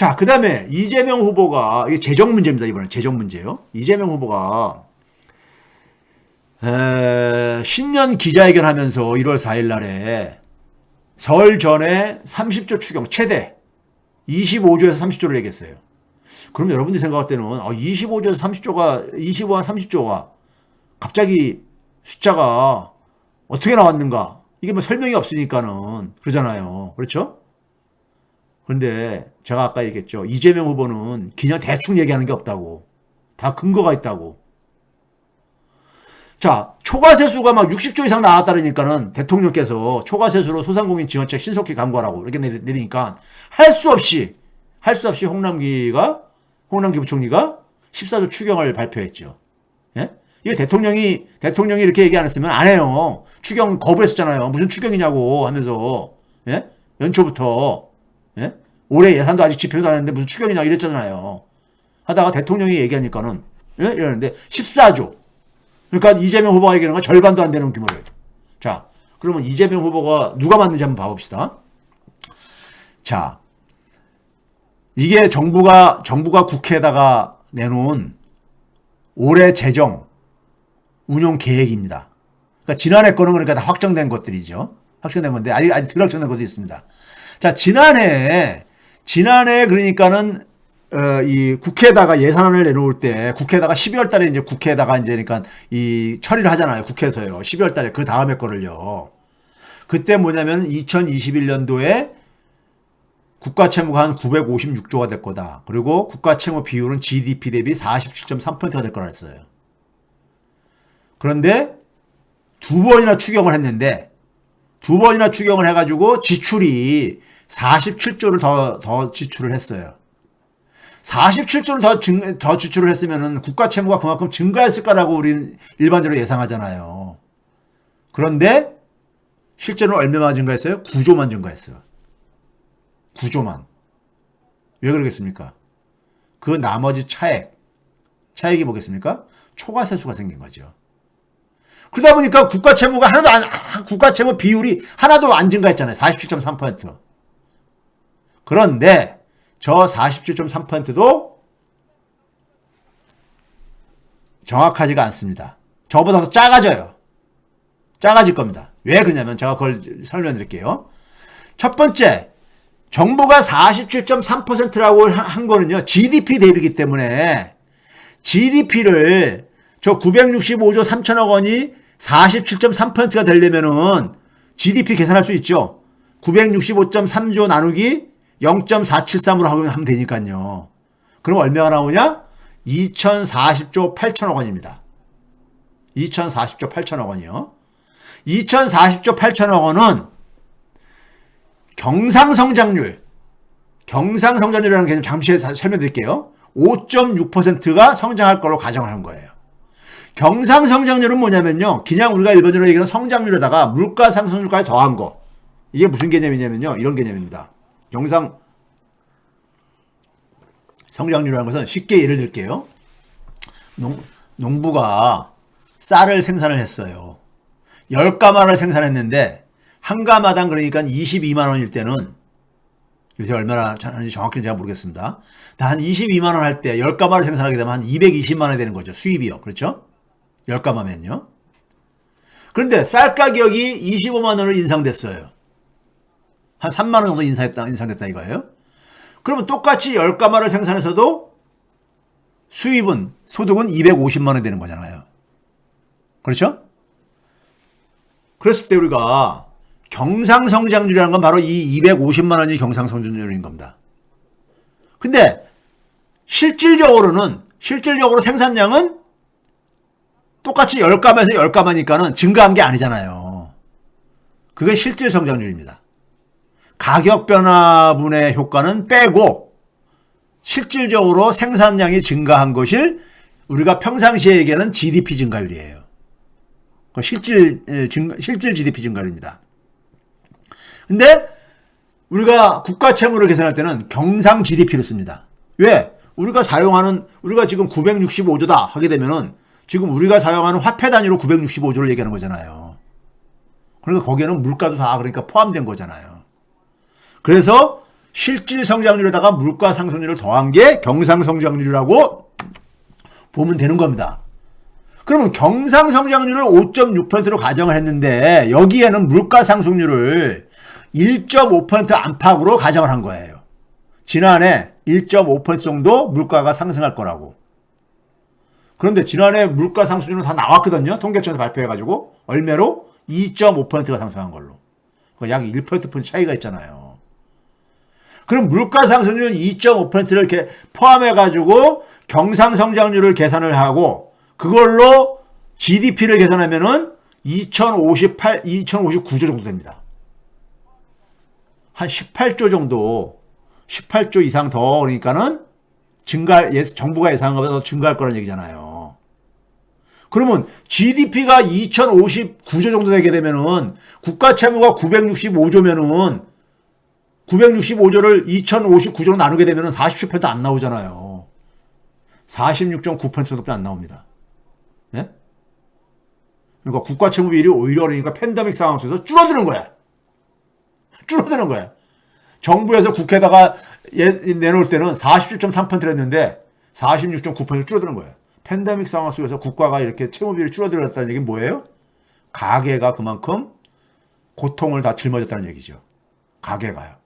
자, 그 다음에 이재명 후보가, 이게 재정 문제입니다. 이번에 재정 문제요. 이재명 후보가 신년 기자회견 하면서 1월 4일 날에 설 전에 30조 추경 최대 25조에서 30조를 얘기했어요. 그럼 여러분들이 생각할 때는 25조에서 30조가 25와 30조가 갑자기 숫자가 어떻게 나왔는가? 이게 뭐 설명이 없으니까는 그러잖아요. 그렇죠? 그런데 제가 아까 얘기했죠. 이재명 후보는 그냥 대충 얘기하는 게 없다고. 다 근거가 있다고. 자, 초과세수가 막 60조 이상 나왔다니까는 대통령께서 초과세수로 소상공인 지원책 신속히 강구하라고 이렇게 내리니까 할 수 없이 홍남기 부총리가 14조 추경을 발표했죠. 예? 이게 대통령이 이렇게 얘기 안 했으면 안 해요. 추경 거부했었잖아요. 무슨 추경이냐고 하면서, 예? 연초부터, 예? 올해 예산도 아직 집행도 안 했는데 무슨 추경이냐 이랬잖아요. 하다가 대통령이 얘기하니까는, 예? 이러는데 14조. 그러니까 이재명 후보가 얘기하는 건 절반도 안 되는 규모예요. 자, 그러면 이재명 후보가 누가 맞는지 한번 봐봅시다. 자, 이게 정부가 국회에다가 내놓은 올해 재정 운용 계획입니다. 그러니까 지난해 거는 그러니까 다 확정된 것들이죠. 확정된 건데 아직 덜 확정된 것도 있습니다. 자, 지난해 그러니까는 이 국회에다가 예산안을 내놓을 때 국회에다가 12월 달에 이제 국회에다가 이제 그러니까 이 처리를 하잖아요. 국회에서요. 12월 달에 그 다음에 거를요. 그때 뭐냐면 2021년도에 국가 채무가 한 956조가 될 거다. 그리고 국가 채무 비율은 GDP 대비 47.3%가 될 거라 했어요. 그런데 두 번이나 추경을 했는데 두 번이나 추경을 해가지고 지출이 47조를 더 지출을 했어요. 47조를 더 지출을 했으면은 국가 채무가 그만큼 증가했을 거라고 우리는 일반적으로 예상하잖아요. 그런데 실제로는 얼마나 증가했어요? 9조만 증가했어요. 9조만. 왜 그러겠습니까? 그 나머지 차액이 뭐겠습니까? 초과세수가 생긴 거죠. 그러다 보니까 국가 채무 비율이 하나도 안 증가했잖아요. 47.3%. 그런데 저 47.3%도 정확하지가 않습니다. 저보다 더 작아져요. 작아질 겁니다. 왜 그러냐면 제가 그걸 설명드릴게요. 첫 번째, 정부가 47.3%라고 한 거는요. GDP 대비이기 때문에 GDP를 저 965조 3천억 원이 47.3%가 되려면은 GDP 계산할 수 있죠. 965.3조 나누기 0.473으로 하면 되니까요. 그럼 얼마가 나오냐? 2040조 8천억 원입니다. 2040조 8천억 원이요. 2040조 8천억 원은 경상성장률이라는 개념 잠시 설명드릴게요. 5.6%가 성장할 거로 가정을 한 거예요. 경상성장률은 뭐냐면요. 그냥 우리가 일반적으로 얘기하는 성장률에다가 물가 상승률까지 더한 거. 이게 무슨 개념이냐면요. 이런 개념입니다. 성장률이라는 것은 쉽게 예를 들게요. 농부가 쌀을 생산을 했어요. 10가마를 생산했는데 한 가마당 그러니까 22만 원일 때는 요새 얼마나 하는지 정확히 제가 모르겠습니다. 한 22만 원 할 때 10가마를 생산하게 되면 한 220만 원이 되는 거죠. 수입이요. 그렇죠? 10가마면요. 그런데 쌀 가격이 25만 원으로 인상됐어요. 한 3만 원 정도 인상됐다 이거예요. 그러면 똑같이 10가마를 생산해서도 소득은 250만 원이 되는 거잖아요. 그렇죠? 그랬을 때 우리가 경상성장률이라는 건 바로 이 250만 원이 경상성장률인 겁니다. 근데 실질적으로 생산량은 똑같이 10가마에서 10가마니까는 증가한 게 아니잖아요. 그게 실질 성장률입니다. 가격 변화분의 효과는 빼고 실질적으로 생산량이 증가한 것을 우리가 평상시에 얘기하는 GDP 증가율이에요. 실질 GDP 증가율입니다. 근데 우리가 국가 채무를 계산할 때는 경상 GDP로 씁니다. 왜? 우리가 지금 965조다 하게 되면은 지금 우리가 사용하는 화폐 단위로 965조를 얘기하는 거잖아요. 그러니까 거기에는 물가도 다 그러니까 포함된 거잖아요. 그래서 실질 성장률에다가 물가 상승률을 더한 게 경상 성장률이라고 보면 되는 겁니다. 그러면 경상 성장률을 5.6%로 가정을 했는데 여기에는 물가 상승률을 1.5% 안팎으로 가정을 한 거예요. 지난해 1.5% 정도 물가가 상승할 거라고. 그런데 지난해 물가 상승률은 다 나왔거든요. 통계청에서 발표해가지고 얼마로? 2.5%가 상승한 걸로. 약 1% 차이가 있잖아요. 그럼 물가 상승률 2.5%를 이렇게 포함해가지고 경상 성장률을 계산을 하고 그걸로 GDP를 계산하면은 2059조 정도 됩니다. 한 18조 정도, 18조 이상 더 그러니까는 정부가 예상한 것보다 더 증가할 거라는 얘기잖아요. 그러면 GDP가 2059조 정도 되게 되면은 국가 채무가 965조면은 965조를 2059조로 나누게 되면은 47% 안 나오잖아요. 46.9% 정도밖에 안 나옵니다. 예? 그러니까 국가 채무 비율이 오히려 그러니까 팬데믹 상황 속에서 줄어드는 거야. 줄어드는 거야. 정부에서 국회에다가 내놓을 때는 47.3%를 했는데 46.9% 줄어드는 거예요. 팬데믹 상황 속에서 국가가 이렇게 채무 비율이 줄어들었다는 얘기는 뭐예요? 가계가 그만큼 고통을 다 짊어졌다는 얘기죠. 가계가요.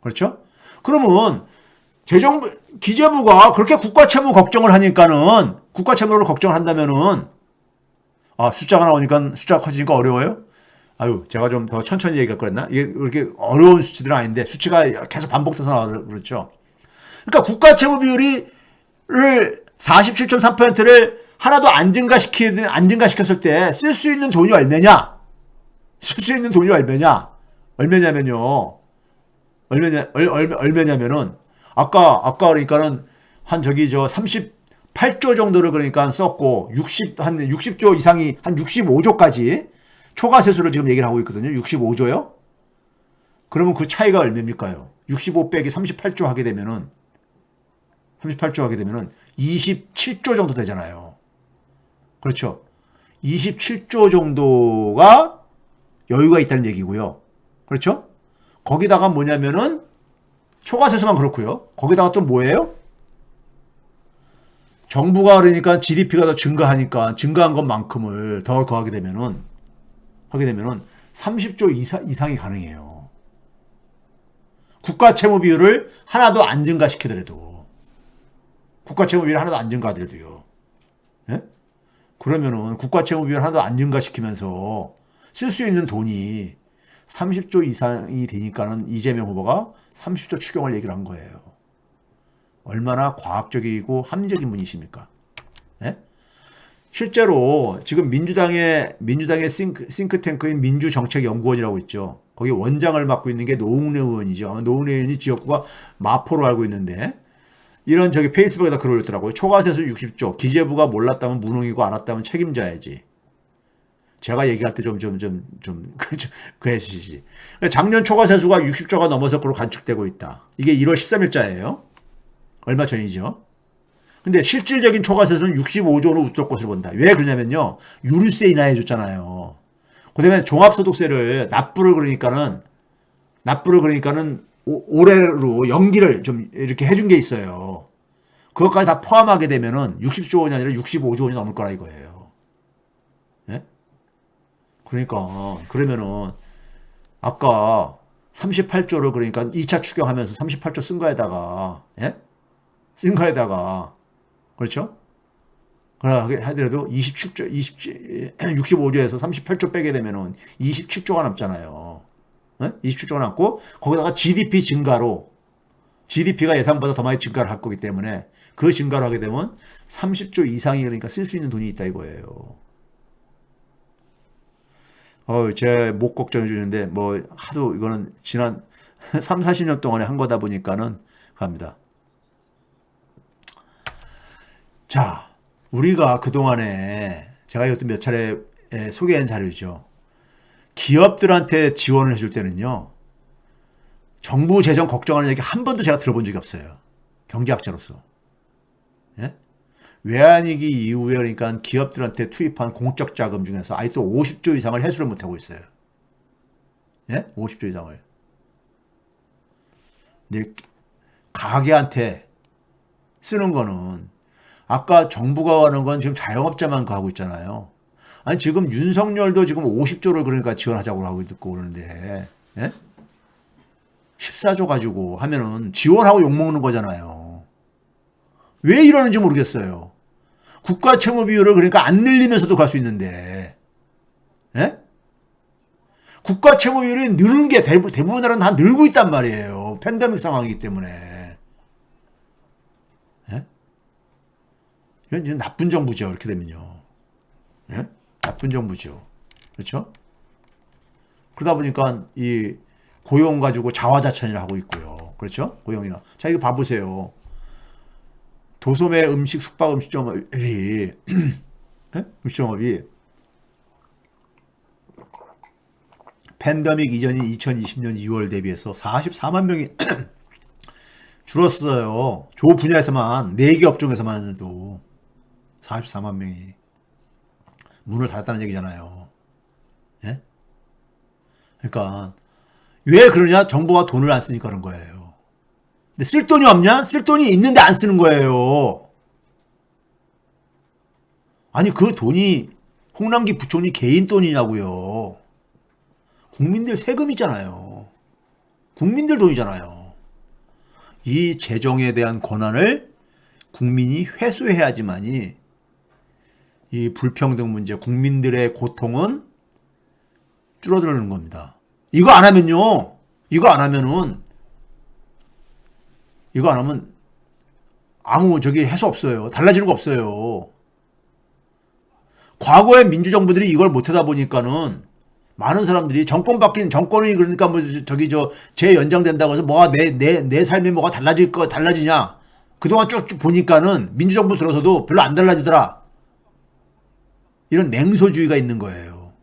그렇죠? 그러면 기재부가 그렇게 국가 채무 걱정을 하니까는 국가 채무를 걱정을 한다면은 숫자가 나오니까 숫자가 커지니까 어려워요? 아유, 제가 좀 더 천천히 얘기할 거랬나? 이게 그렇게 어려운 수치들은 아닌데 수치가 계속 반복돼서 나와서 그렇죠. 그러니까 국가 채무 비율을 47.3%를 하나도 안 증가시켰을 때 쓸 수 있는 돈이 얼마냐? 쓸 수 있는 돈이 얼마냐? 얼마냐면은 아까 그러니까는 한 38조 정도를 그러니까 썼고 한 60조 이상이 한 65조까지 초과 세수를 지금 얘기를 하고 있거든요. 65조요? 그러면 그 차이가 얼마입니까요? 65 빼기 38조 하게 되면은 27조 정도 되잖아요. 그렇죠? 27조 정도가 여유가 있다는 얘기고요. 그렇죠? 거기다가 뭐냐면은 초과세수만 그렇고요. 거기다가 또 뭐예요? 정부가 그러니까 GDP가 더 증가하니까 증가한 것만큼을 더 더하게 되면은 30조 이상이 가능해요. 국가 채무 비율을 하나도 안 증가시키더라도 예? 그러면은 국가 채무 비율 하나도 안 증가시키면서 쓸 수 있는 돈이 30조 이상이 되니까는 이재명 후보가 30조 추경을 얘기를 한 거예요. 얼마나 과학적이고 합리적인 분이십니까? 예? 실제로 지금 민주당의 싱크탱크인 민주정책연구원이라고 있죠. 거기 원장을 맡고 있는 게 노웅래 의원이죠. 아마 노웅래 의원이 지역구가 마포로 알고 있는데 이런 페이스북에다 글을 올렸더라고요. 초과세수 60조. 기재부가 몰랐다면 무능이고 알았다면 책임져야지. 제가 얘기할 때 그 해주시지. 작년 초과세수가 60조가 넘어서 그로 관측되고 있다. 이게 1월 13일자예요. 얼마 전이죠. 근데 실질적인 초과세수는 65조로 웃돌 것으로 본다. 왜 그러냐면요. 유류세 인하해줬잖아요. 그 다음에 종합소득세를 납부를 그러니까는 올해로 연기를 좀 이렇게 해준 게 있어요. 그것까지 다 포함하게 되면은 60조 원이 아니라 65조 원이 넘을 거라 이거예요. 예? 그러니까, 그러면은, 아까 38조를 그러니까 2차 추경하면서 38조 쓴 거에다가, 예? 쓴 거에다가, 그렇죠? 그래, 하더라도 65조에서 38조 빼게 되면은 27조가 남잖아요. 예? 27조가 남고, 거기다가 GDP 증가로, GDP가 예상보다 더 많이 증가를 할 거기 때문에, 그 증가를 하게 되면 30조 이상이 그러니까 쓸 수 있는 돈이 있다 이거예요. 제 목 걱정해 주는데, 하도 이거는 지난 3, 40년 동안에 한 거다 보니까는 갑니다. 자, 우리가 그동안에 제가 이것도 몇 차례 소개한 자료죠. 기업들한테 지원을 해줄 때는요, 정부 재정 걱정하는 얘기 한 번도 제가 들어본 적이 없어요. 경제학자로서. 예? 외환위기 이후에 그러니까 기업들한테 투입한 공적 자금 중에서 아직도 50조 이상을 회수를 못하고 있어요. 예? 50조 이상을. 근데 가게한테 쓰는 거는 아까 정부가 하는 건 지금 자영업자만 하고 있잖아요. 아니 지금 윤석열도 지금 50조를 그러니까 지원하자고 하고 있고 그러는데 예? 14조 가지고 하면은 지원하고 욕먹는 거잖아요. 왜 이러는지 모르겠어요. 국가 채무 비율을 그러니까 안 늘리면서도 갈 수 있는데 예? 국가 채무 비율이 느는 게 대부분 나라는 다 늘고 있단 말이에요. 팬데믹 상황이기 때문에. 예? 이건 나쁜 정부죠. 이렇게 되면요. 예? 나쁜 정부죠. 그렇죠? 그러다 보니까 이 고용 가지고 자화자찬을 하고 있고요. 그렇죠? 고용이나. 자, 이거 봐보세요. 도소매 음식 숙박 음식점업이 예? 음식점업이 팬데믹 이전인 2020년 2월 대비해서 44만 명이 줄었어요. 조 분야에서만 4개 업종에서만 해도 44만 명이 문을 닫았다는 얘기잖아요. 예? 그러니까 왜 그러냐? 정부가 돈을 안 쓰니까 그런 거예요. 근데 쓸 돈이 없냐? 쓸 돈이 있는데 안 쓰는 거예요. 아니 그 돈이 홍남기 부총리 개인 돈이냐고요. 국민들 세금 있잖아요. 국민들 돈이잖아요. 이 재정에 대한 권한을 국민이 회수해야지만이 이 불평등 문제, 국민들의 고통은 줄어드는 겁니다. 이거 안 하면요. 이거 안 하면 아무 해소 없어요. 달라지는 거 없어요. 과거의 민주정부들이 이걸 못하다 보니까는 많은 사람들이 정권이 그러니까 재연장된다고 해서 뭐가 내 삶에 뭐가 달라지냐. 그동안 쭉 보니까는 민주정부 들어서도 별로 안 달라지더라. 이런 냉소주의가 있는 거예요.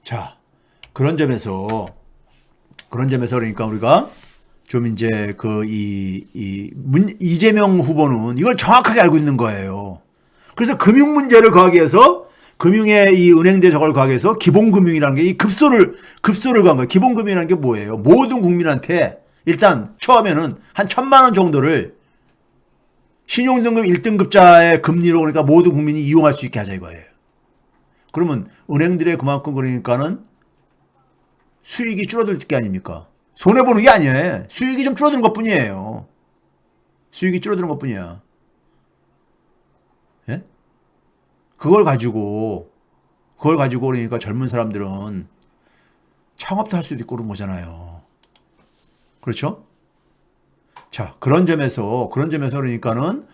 자, 그런 점에서 그러니까 우리가 좀 이제 이재명 후보는 이걸 정확하게 알고 있는 거예요. 그래서 금융 문제를 가하기 위해서 금융의 이 은행대 저걸 가하기 위해서 기본금융이라는 게 이 급소를 간 거예요. 기본금융이라는 게 뭐예요? 모든 국민한테 일단 처음에는 한 1,000만 원 정도를 신용등급 1등급자의 금리로 그러니까 모든 국민이 이용할 수 있게 하자 이거예요. 그러면 은행들의 그만큼 그러니까는 수익이 줄어들 게 아닙니까? 손해보는 게 아니에요. 수익이 좀 줄어드는 것 뿐이에요. 수익이 줄어드는 것 뿐이야. 예? 그걸 가지고 그러니까 젊은 사람들은 창업도 할 수도 있고 그런 거잖아요. 그렇죠? 자, 그런 점에서 그러니까는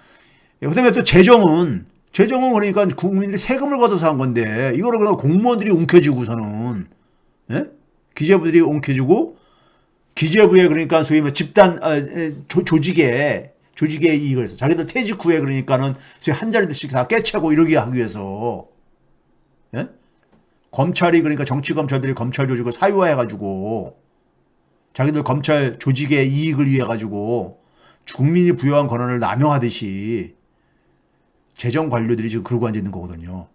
그다음에 또 재정은 그러니까 국민들이 세금을 걷어서 한 건데 이거를 그냥 공무원들이 움켜쥐고서는 예? 기재부들이 움켜쥐고 기재부에 그러니까 소위 뭐 집단 조직의 이익을 해서 자기들 퇴직 후에 그러니까는 소위 한 자리씩 다 깨차고 이러게 하기 위해서 예? 검찰이 그러니까 정치 검찰들이 검찰 조직을 사유화해 가지고 자기들 검찰 조직의 이익을 위해 가지고 국민이 부여한 권한을 남용하듯이 재정 관료들이 지금 그러고 앉아 있는 거거든요.